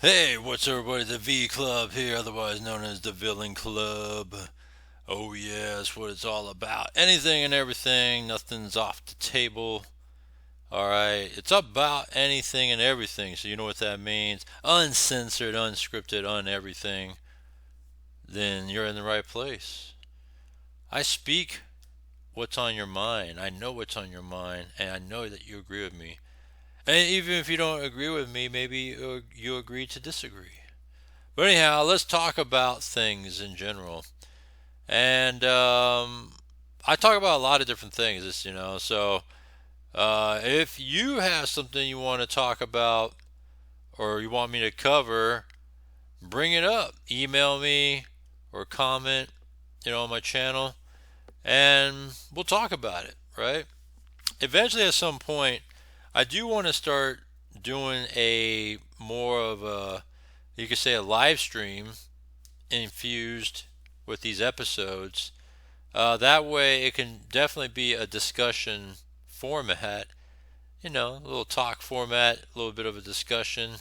Hey, what's everybody? The V Club here, otherwise known as the Villain Club. Oh, yeah, that's what it's all about. Anything and everything, nothing's off the table. Alright, it's about anything and everything, so you know what that means. Uncensored, unscripted, everything. Then you're in the right place. I speak what's on your mind. I know what's on your mind, and I know that you agree with me. And even if you don't agree with me, maybe you agree to disagree. But anyhow, let's talk about things in general. And I talk about a lot of different things. So if you have something you want to talk about or you want me to cover, bring it up. Email me or comment, on my channel, and we'll talk about it, right? Eventually, at some point, I do want to start doing a more of a, you could say, a live stream infused with these episodes. That way, it can definitely be a discussion format, a little talk format, a little bit of a discussion,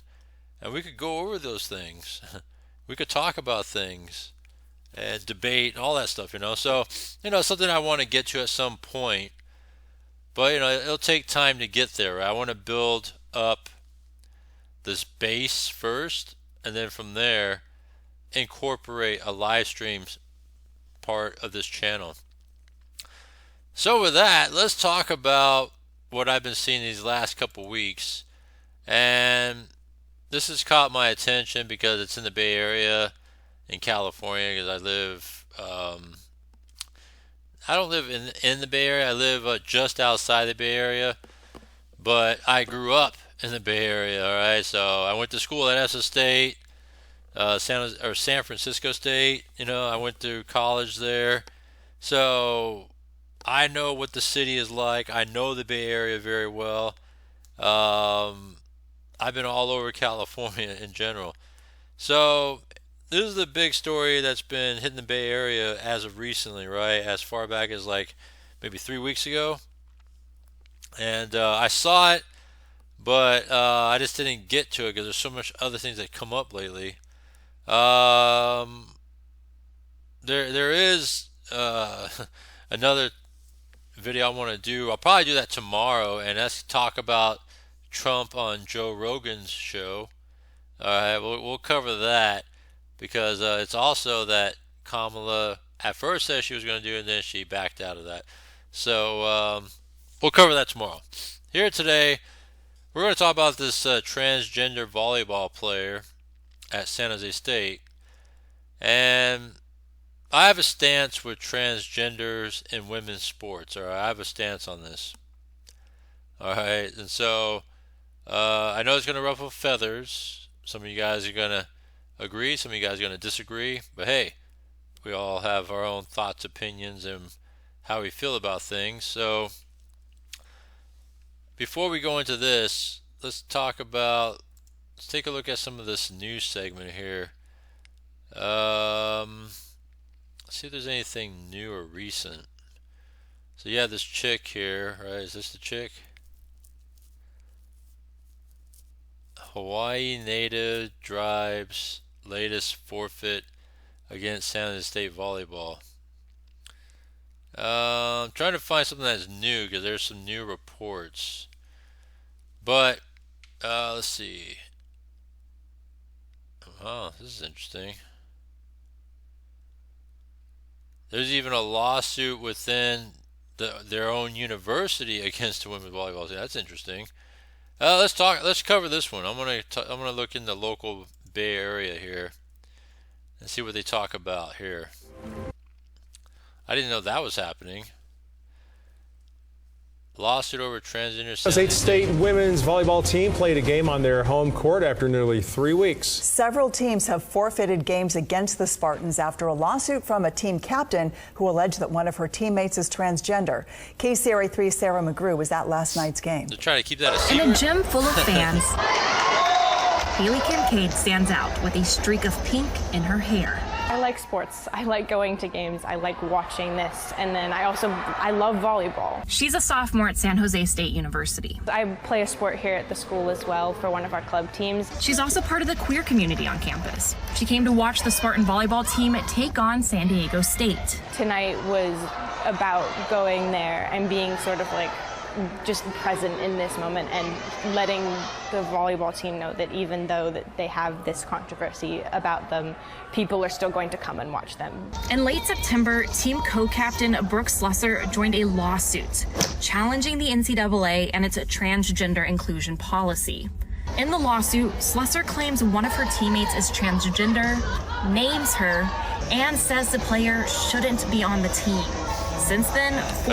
and we could go over those things. We could talk about things and debate and all that stuff. So, something I want to get to at some point, but, it'll take time to get there. Right? I want to build up this base first, and then from there, incorporate a live stream part of this channel. So with that, let's talk about what I've been seeing these last couple weeks. And this has caught my attention because it's in the Bay Area in California, because I don't live in the Bay Area. I live just outside the Bay Area, but I grew up in the Bay Area. All right, so I went to school at SJSU State, San Francisco State. I went to college there, so I know what the city is like. I know the Bay Area very well. I've been all over California in general. So this is the big story that's been hitting the Bay Area as of recently, right? As far back as like maybe 3 weeks ago. And I saw it, but I just didn't get to it because there's so much other things that come up lately. There is another video I want to do. I'll probably do that tomorrow, and that's talk about Trump on Joe Rogan's show. All right, we'll cover that because it's also that Kamala at first said she was going to do it, and then she backed out of that. So we'll cover that tomorrow. Here today, we're going to talk about this transgender volleyball player at San Jose State. And I have a stance with transgenders in women's sports. All right, I have a stance on this. All right, and so I know it's going to ruffle feathers. Some of you guys are going to agree, some of you guys are going to disagree, but hey, we all have our own thoughts, opinions, and how we feel about things. So before we go into this, let's take a look at some of this news segment here. Let's see if there's anything new or recent. So yeah, this chick here, right? Is this the chick? Hawaii native drives latest forfeit against San Jose State volleyball. I'm trying to find something that's new because there's some new reports. But let's see. Oh, this is interesting. There's even a lawsuit within their own university against the women's volleyball team. That's interesting. Let's cover this one. I'm gonna look in the local Bay Area here and see what they talk about here. I didn't know that was happening. Lawsuit over transgender. San Jose State women's volleyball team played a game on their home court after nearly 3 weeks. Several teams have forfeited games against the Spartans after a lawsuit from a team captain who alleged that one of her teammates is transgender. KCRA3's Sarah McGrew was at last night's game. They're trying to keep that a secret. In a gym full of fans, Haley Kincaid stands out with a streak of pink in her hair. I like sports. I like going to games. I like watching this. And then I love volleyball. She's a sophomore at San Jose State University. I play a sport here at the school as well for one of our club teams. She's also part of the queer community on campus. She came to watch the Spartan volleyball team take on San Diego State. Tonight was about going there and being sort of like just present in this moment and letting the volleyball team know that even though that they have this controversy about them, people are still going to come and watch them. In late September, team co-captain Brooke Slusser joined a lawsuit challenging the NCAA and its transgender inclusion policy. In the lawsuit, Slusser claims one of her teammates is transgender, names her, and says the player shouldn't be on the team. Since then,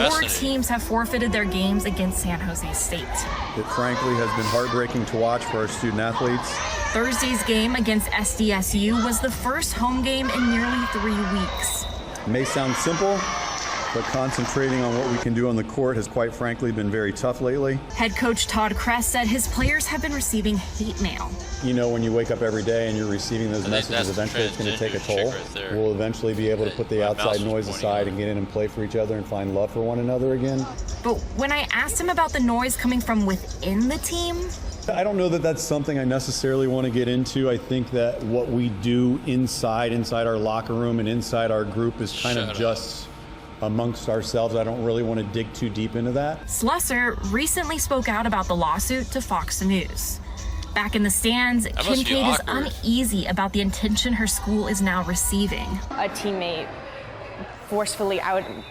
4 teams have forfeited their games against San Jose State. It frankly has been heartbreaking to watch for our student athletes. Thursday's game against SJSU was the first home game in nearly 3 weeks. It may sound simple, but concentrating on what we can do on the court has quite frankly been very tough lately. Head coach Todd Kress said his players have been receiving hate mail. You know, when you wake up every day and you're receiving those messages, eventually it's going to take a toll. Right, we'll eventually be able to put the outside noise aside and get in and play for each other and find love for one another again. But when I asked him about the noise coming from within the team, I don't know that that's something I necessarily want to get into. I think that what we do inside our locker room and inside our group is kind of just amongst ourselves. I don't really want to dig too deep into that. Slusser recently spoke out about the lawsuit to Fox News. Back in the stands, Kincaid is uneasy about the attention her school is now receiving. A teammate forcefully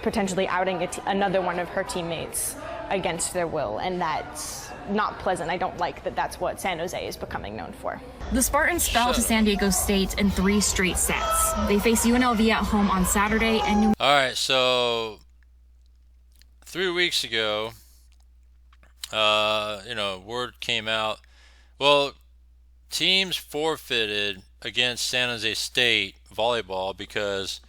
potentially outing another one of her teammates against their will, and that's not pleasant. I don't like that that's what San Jose is becoming known for. The Spartans fell to San Diego State in 3 straight sets. They face UNLV at home on Saturday and All right, so 3 weeks ago, word came out. Well, teams forfeited against San Jose State volleyball because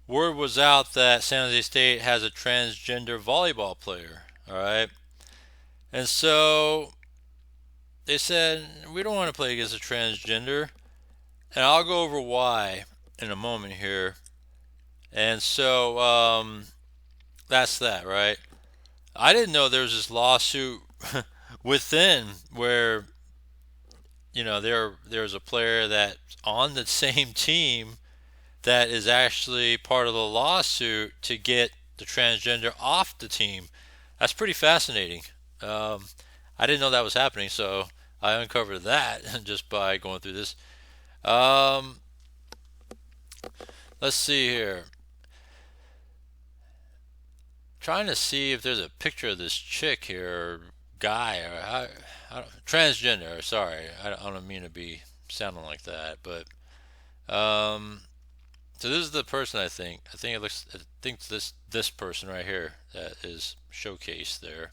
word was out that San Jose State has a transgender volleyball player. All right. And so they said, we don't want to play against a transgender. And I'll go over why in a moment here. And so that's that, right? I didn't know there was this lawsuit within where, there's a player that's on the same team that is actually part of the lawsuit to get the transgender off the team. That's pretty fascinating. I didn't know that was happening, so I uncovered that just by going through this. Let's see here. Trying to see if there's a picture of this chick here, or guy, or transgender. Sorry, I don't mean to be sounding like that, but so this is the person. I think this person right here that is showcased there.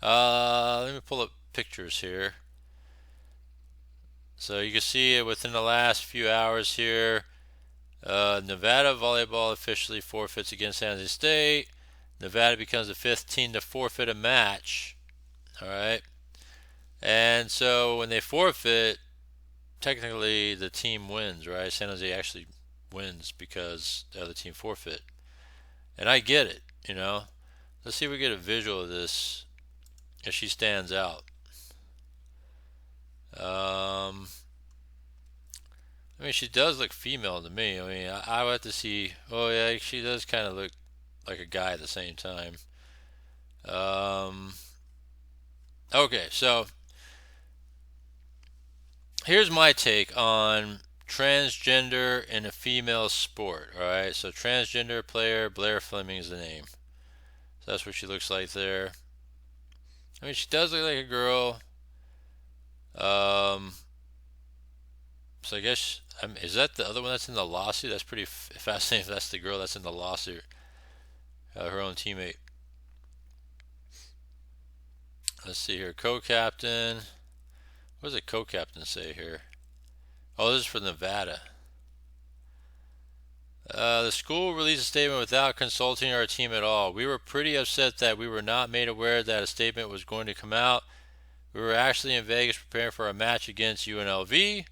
Let me pull up pictures here. So you can see it within the last few hours here. Nevada volleyball officially forfeits against San Jose State. Nevada becomes the 5th team to forfeit a match. All right. And so when they forfeit, technically the team wins, right? San Jose actually wins because the other team forfeit. And I get it, Let's see if we get a visual of this if she stands out. She does look female to me. I would have to see. Oh yeah, she does kind of look like a guy at the same time. Okay, so here's my take on transgender in a female sport. All right, so transgender player Blair Fleming is the name. So that's what she looks like there. She does look like a girl. So I guess, is that the other one that's in the lawsuit? That's pretty fascinating if that's the girl that's in the lawsuit. Her own teammate. Let's see here. Co-captain. What does the co-captain say here? Oh, this is for Nevada. The school released a statement without consulting our team at all. We were pretty upset that we were not made aware that a statement was going to come out. We were actually in Vegas preparing for a match against UNLV.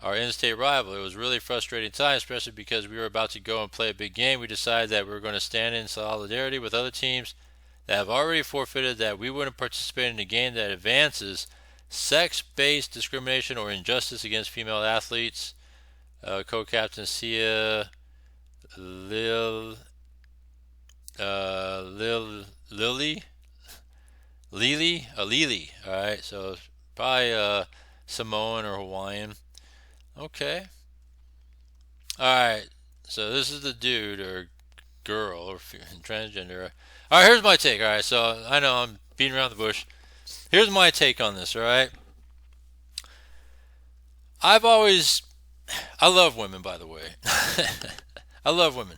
our in-state rival. It was really frustrating time, especially because we were about to go and play a big game. We decided that we were going to stand in solidarity with other teams that have already forfeited, that we wouldn't participate in a game that advances sex-based discrimination or injustice against female athletes. Co-captain Sia Lil Lily. Lily. All right, so probably Samoan or Hawaiian. Okay. All right. So this is the dude or girl or transgender. All right, here's my take. All right, so I know I'm beating around the bush. Here's my take on this. All right. I love women, by the way. I love women.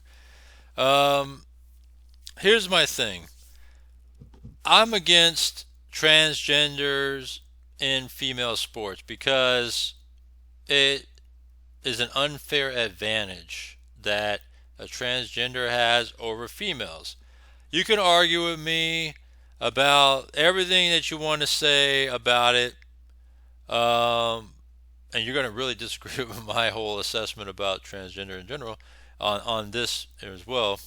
Here's my thing. I'm against transgenders in female sports because it is an unfair advantage that a transgender has over females. You can argue with me about everything that you want to say about it, and you're going to really disagree with my whole assessment about transgender in general on this as well.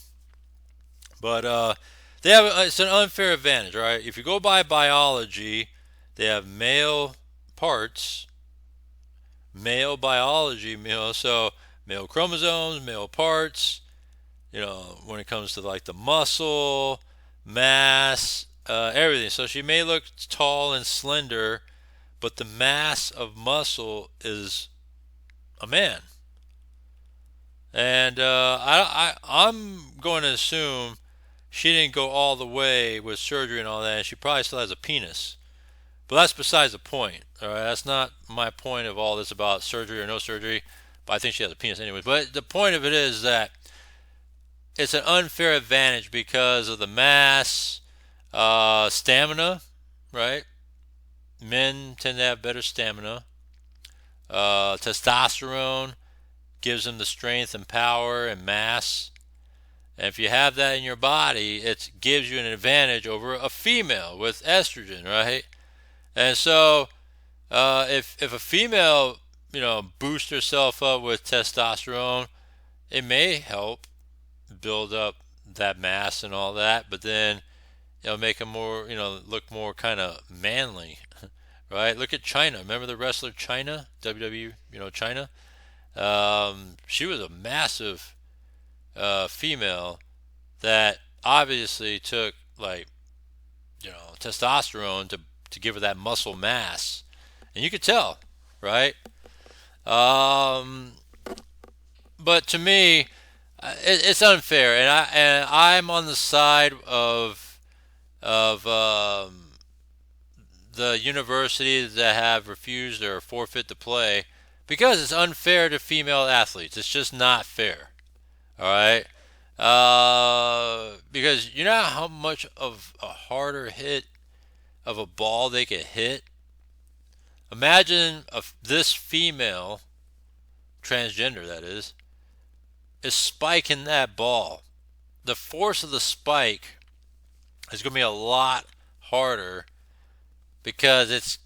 But they have it's an unfair advantage, all right? If you go by biology, they have male parts, male biology, male chromosomes, male parts. When it comes to like the muscle, mass, everything. So she may look tall and slender, but the mass of muscle is a man. And I'm going to assume she didn't go all the way with surgery and all that, and she probably still has a penis. But that's besides the point. All right, that's not my point of all this about surgery or no surgery. But I think she has a penis anyway. But the point of it is that it's an unfair advantage because of the mass, stamina, right? Men tend to have better stamina. Testosterone gives them the strength and power and mass. And if you have that in your body, it gives you an advantage over a female with estrogen, right? And so if a female, boosts herself up with testosterone, it may help build up that mass and all that, but then make them more, look more kind of manly, right? Look at China. Remember the wrestler China, WWE, China? She was a massive female that obviously took testosterone to give her that muscle mass, and you could tell, right? But to me, it's unfair, and I'm on the side of the universities that have refused or forfeit to play because it's unfair to female athletes. It's just not fair. All right, because you know how much of a harder hit of a ball they could hit. Imagine this female transgender, that is spiking that ball. The force of the spike is going to be a lot harder because it's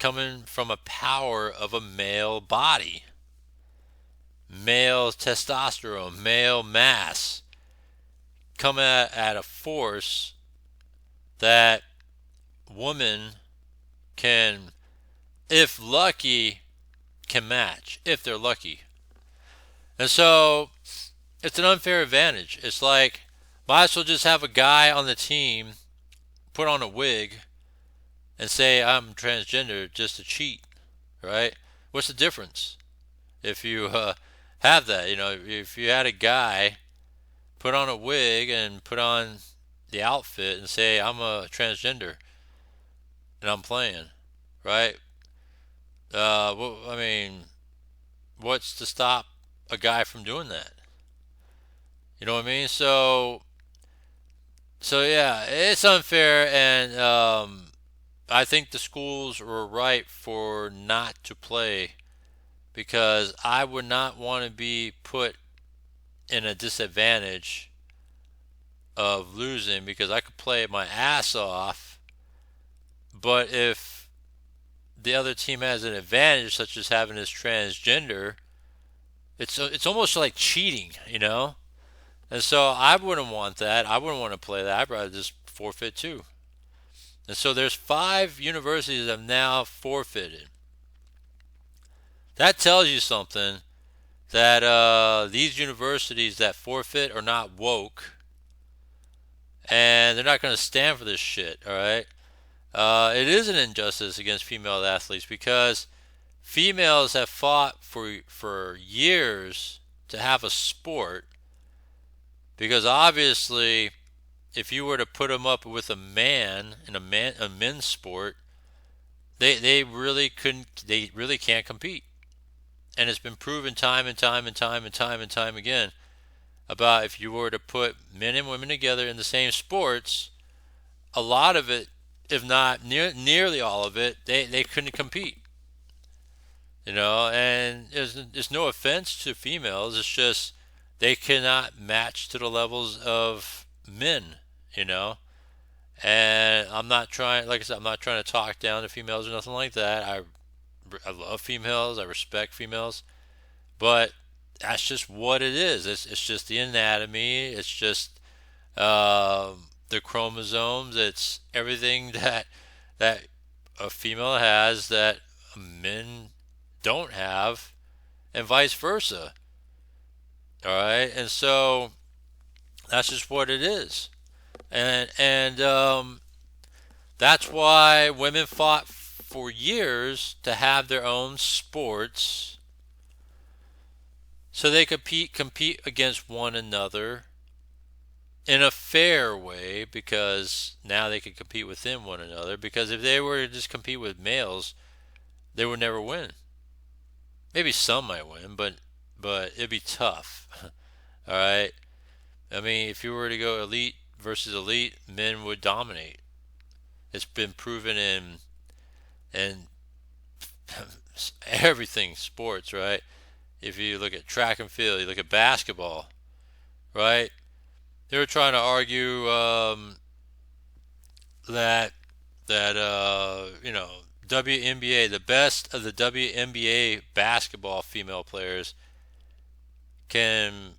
coming from a power of a male body, male testosterone, male mass, coming at a force that women can, if lucky, can match, if they're lucky. And so it's an unfair advantage. It's like, might as well just have a guy on the team put on a wig and say I'm transgender just to cheat, right? What's the difference? If you have that, if you had a guy put on a wig and put on the outfit and say I'm a transgender and I'm playing, right? What's to stop a guy from doing that? You know what I mean? So yeah, it's unfair, and I think the schools were right for not to play because I would not want to be put in a disadvantage of losing because I could play my ass off, but if the other team has an advantage, such as having this transgender, it's almost like cheating, you know? And so I wouldn't want that. I wouldn't want to play that. I'd rather just forfeit too. And so there's 5 universities that have now forfeited. That tells you something, that these universities that forfeit are not woke, and they're not going to stand for this shit, all right? It is an injustice against female athletes because females have fought for years to have a sport, because obviously if you were to put them up with a man in a men's sport, they really can't compete. And it's been proven time and time and time and time and time again about if you were to put men and women together in the same sports, a lot of it, if not nearly all of it, they couldn't compete. You know, and there's no offense to females. It's just they cannot match to the levels of men, you know. And I'm not trying, like I said, I'm not trying to talk down to females or nothing like that. I love females. I respect females. But that's just what it is. It's just the anatomy. It's just the chromosomes. It's everything that a female has that men don't have, and vice versa. All right, and so that's just what it is, and that's why women fought for years to have their own sports, so they could compete against one another in a fair way, because now they could compete within one another. Because if they were to just compete with males, they would never win. Maybe some might win, but it'd be tough. All right. I mean, if you were to go elite versus elite, men would dominate. It's been proven in everything, sports, right? If you look at track and field, you look at basketball, right? They were trying to argue that you know, WNBA, the best of the WNBA basketball female players can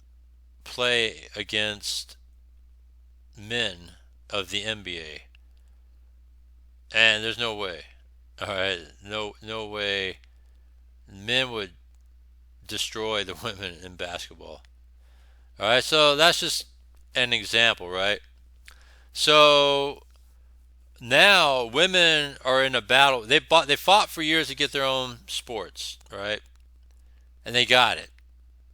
play against men of the NBA. And there's no way. All right, no way men would destroy the women in basketball. All right, so that's just an example, right? So now women are in a battle. They fought for years to get their own sports, right? And they got it.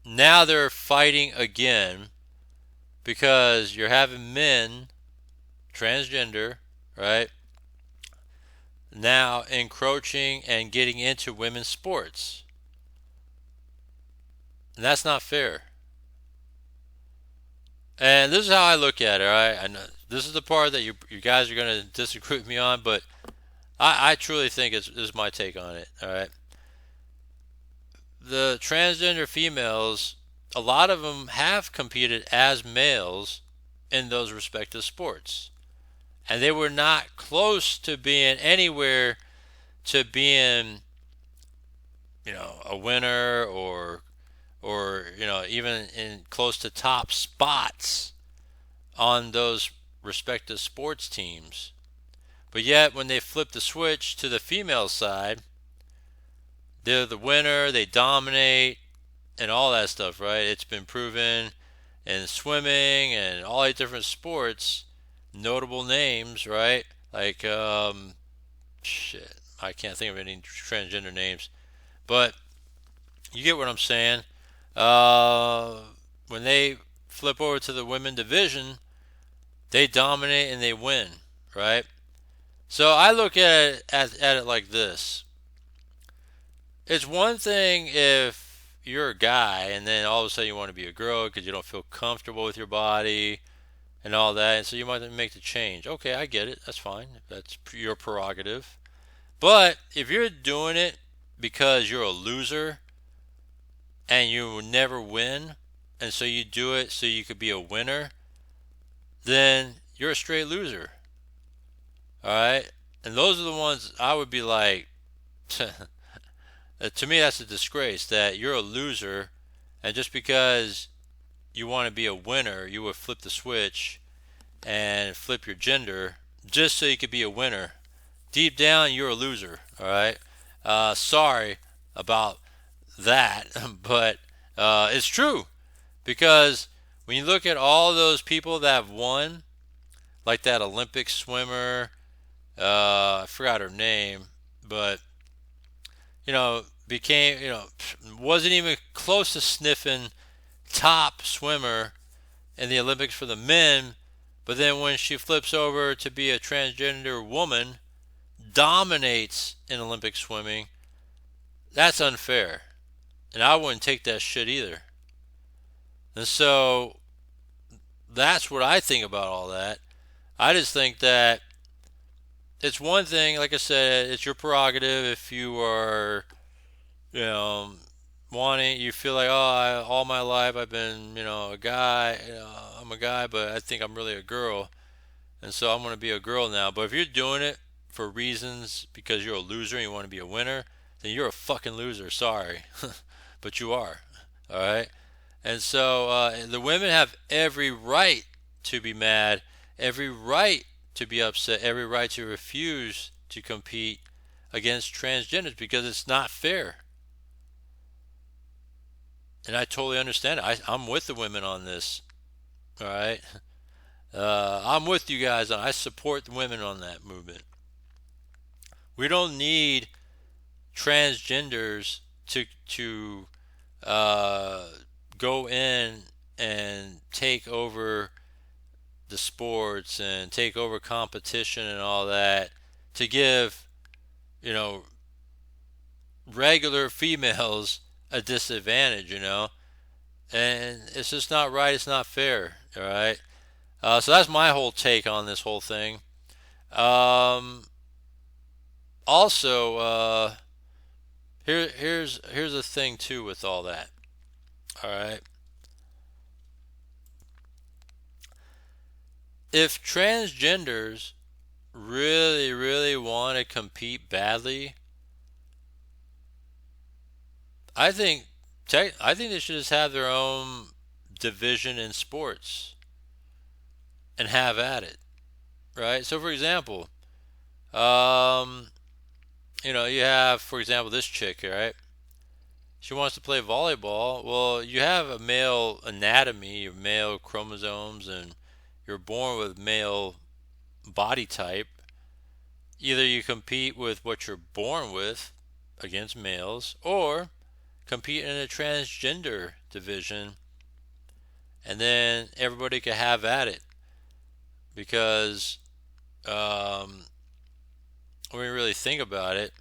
Now they're fighting again because you're having men, transgender, right, now encroaching and getting into women's sports. And that's not fair. And this is how I look at it, all right? I know this is the part that you guys are going to disagree with me on, but I truly think this is my take on it, all right? The transgender females, a lot of them have competed as males in those respective sports. And they were not close to being anywhere to being, you know, a winner or you know, even in close to top spots on those respective sports teams. But yet when they flip the switch to the female side, they're the winner, they dominate and all that stuff, right? It's been proven in swimming and all these different sports, notable names, right? Like shit, I can't think of any transgender names, but you get what I'm saying. When they flip over to the women division, they dominate and they win, right? So I look at it like this. It's one thing if you're a guy and then all of a sudden you want to be a girl because you don't feel comfortable with your body and all that, and so you might make the change. Okay, I get it. That's fine. That's your prerogative. But if you're doing it because you're a loser and you will never win, and so you do it so you could be a winner, then you're a straight loser. All right? And those are the ones I would be like, to me, that's a disgrace that you're a loser, and just because you want to be a winner, you would flip the switch and flip your gender just so you could be a winner. Deep down, you're a loser. All right. Sorry about that, but it's true because when you look at all those people that have won, like that Olympic swimmer, I forgot her name, but became wasn't even close to sniffing top swimmer in the Olympics for the men, but then when she flips over to be a transgender woman, dominates in Olympic swimming. That's unfair. And I wouldn't take that shit either. And so that's what I think about all that. I just think that it's one thing, like I said, it's your prerogative if you are, wanting, you feel like, all my life I've been, a guy, I'm a guy, but I think I'm really a girl. And so I'm going to be a girl now. But if you're doing it for reasons because you're a loser and you want to be a winner, then you're a fucking loser. Sorry. But you are. All right? And so the women have every right to be mad, every right to be upset, every right to refuse to compete against transgenders because it's not fair. And I totally understand it. I'm with the women on this. All right? I'm with you guys. I support the women on that movement. We don't need transgenders to go in and take over the sports and take over competition and all that to give regular females a disadvantage, and it's just not right. It's not fair. All right. So that's my whole take on this whole thing. Also, here's the thing too with all that. All right. If transgenders really, really want to compete badly, I think they should just have their own division in sports and have at it, right? So, for example, you have, for example, this chick here, right? She wants to play volleyball. Well, you have a male anatomy, your male chromosomes, and you're born with male body type. Either you compete with what you're born with against males, or compete in a transgender division, and then everybody can have at it. Because when you really think about it,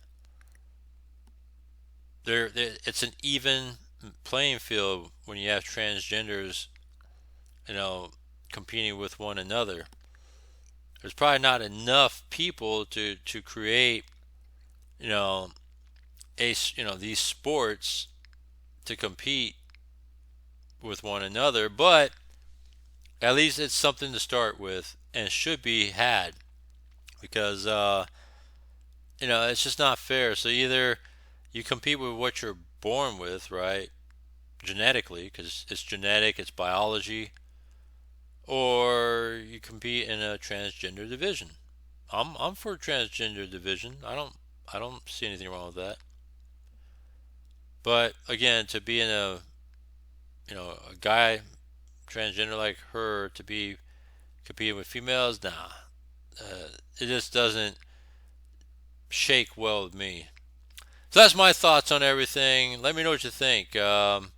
it's an even playing field when you have transgenders, competing with one another. There's probably not enough people to create, these sports to compete with one another, but at least it's something to start with and should be had because it's just not fair. So either you compete with what you're born with, right, genetically, because it's genetic, it's biology, or you compete in a transgender division. I'm for a transgender division. I don't see anything wrong with that. But again, to be in a guy transgender like her to be competing with females, nah, it just doesn't shake well with me. So that's my thoughts on everything. Let me know what you think. Am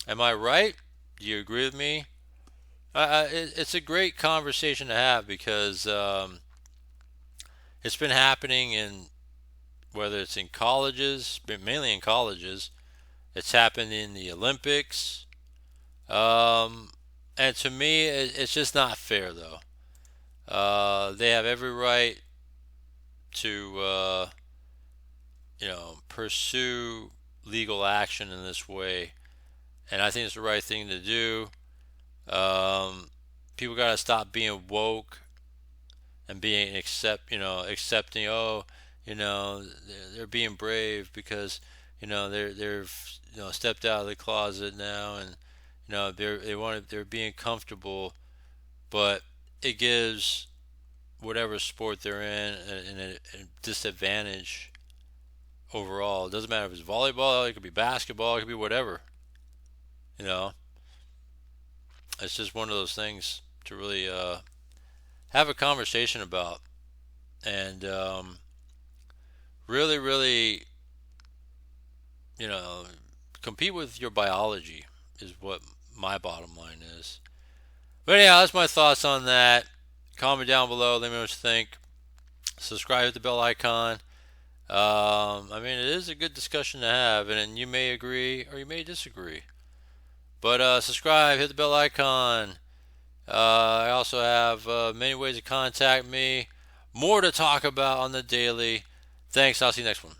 I right? Do you agree with me? It's a great conversation to have because it's been happening in, whether it's in colleges, mainly in colleges. It's happened in the Olympics. And to me, it's just not fair, though. They have every right to, pursue legal action in this way. And I think it's the right thing to do. People got to stop being woke and being accepting. Oh, they're being brave because they're stepped out of the closet now, and they're being comfortable, but it gives whatever sport they're in a disadvantage overall. It doesn't matter if it's volleyball, it could be basketball, it could be whatever. You know, it's just one of those things to really have a conversation about, and really, really, you know, compete with your biology is what my bottom line is. But anyhow, that's my thoughts on that. Comment down below. Let me know what you think. Subscribe, hit the bell icon. I mean, it is a good discussion to have, and you may agree or you may disagree. But subscribe, hit the bell icon. I also have many ways to contact me. More to talk about on the daily. Thanks. I'll see you next one.